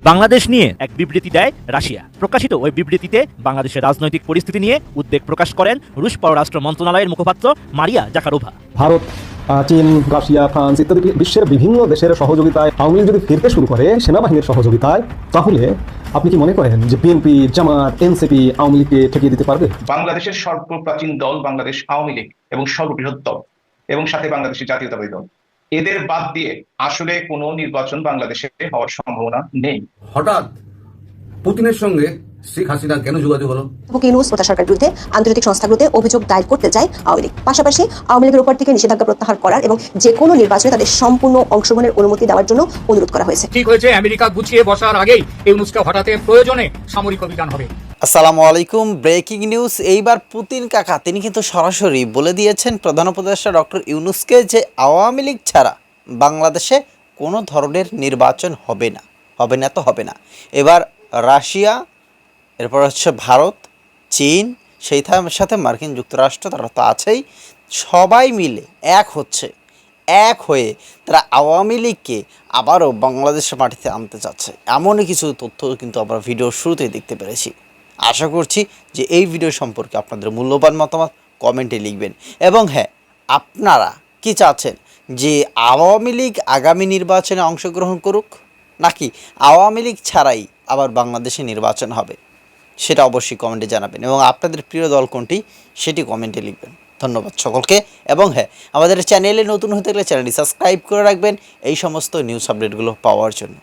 বাংলাদেশ নিয়ে এক বিবৃতি দেয় রাশিয়া। প্রকাশিত ওই বিবৃতিতে বাংলাদেশের রাজনৈতিক পরিস্থিতি নিয়ে উদ্বেগ প্রকাশ করেন রুশ পররাষ্ট্র মন্ত্রণালয়ের মুখপাত্র মারিয়া জাকারোভা। ভারত, চীন, রাশিয়া, ফ্রান্স ইত্যাদি বিশ্বের বিভিন্ন দেশের সহযোগিতায় আওয়ামী লীগ যদি ফিরতে শুরু করে সেনাবাহিনীর সহযোগিতায়, তাহলে আপনি কি মনে করেন যে বিএনপি, জামাত, এনসিপি আওয়ামী লীগকে ঠেকিয়ে দিতে পারবে? বাংলাদেশের সর্বপ্রাচীন দল বাংলাদেশ আওয়ামী লীগ এবং সর্ববৃহৎ দল এবং সাথে বাংলাদেশের জাতীয়তাবাদী দল, এদের বাদ দিয়ে আসলে কোনো নির্বাচন বাংলাদেশে হওয়ার সম্ভাবনা নেই। হঠাৎ পুতিনের সঙ্গে শেখ হাসিনা কেন যোগাযোগ হলো? ইউনূস ও তার সরকারের বিরুদ্ধে আন্তর্জাতিক সংস্থাগুলোতে অভিযোগ দায়ের করতে চায় আওয়ামী লীগ। পাশাপাশি আওয়ামী লীগের উপর থেকে নিষেধাজ্ঞা প্রত্যাহার করার এবং যে কোনো নির্বাচনে তাদের সম্পূর্ণ অংশগ্রহণের অনুমতি দেওয়ার জন্য অনুরোধ করা হয়েছে। ঠিক হয়েছে, আমেরিকা গুছিয়ে বসার আগেই ইউনূসকে হঠাতে প্রয়োজনে সামরিক অভিযান হবে। আসসালামু আলাইকুম। Breaking news. এইবার পুতিন কাকা তিনি কিন্তু সরাসরি বলে দিয়েছেন প্রধান উপদেষ্টা ডক্টর ইউনূসকে যে আওয়ামী লীগ ছাড়া বাংলাদেশে কোনো ধরনের নির্বাচন হবে না। এবার রাশিয়া, এরপর হচ্ছে ভারত, চীন, সেই সাথে মার্কিন যুক্তরাষ্ট্র, তারা তো আছেই, সবাই মিলে এক হয়ে তারা আওয়ামী লীগকে আবারও বাংলাদেশের মাটিতে আনতে চাচ্ছে। এমনই কিছু তথ্য কিন্তু আমরা ভিডিওর শুরুতেই দেখতে পেরেছি। আশা করছি যে এই ভিডিও সম্পর্কে আপনাদের মূল্যবান মতামত কমেন্টে লিখবেন। এবং হ্যাঁ, আপনারা কি চাচ্ছেন যে আওয়ামী লীগ আগামী নির্বাচনে অংশগ্রহণ করুক, নাকি আওয়ামী লীগ ছাড়াই আবার বাংলাদেশে নির্বাচন হবে, সেটা অবশ্যই কমেন্টে জানাবেন। এবং আপনাদের প্রিয় দল কোনটি সেটি কমেন্টে লিখবেন। ধন্যবাদ সকলকে। এবং হ্যাঁ, আমাদের চ্যানেলে নতুন হতে গেলে চ্যানেলটি সাবস্ক্রাইব করে রাখবেন এই সমস্ত নিউজ আপডেটগুলো পাওয়ার জন্য।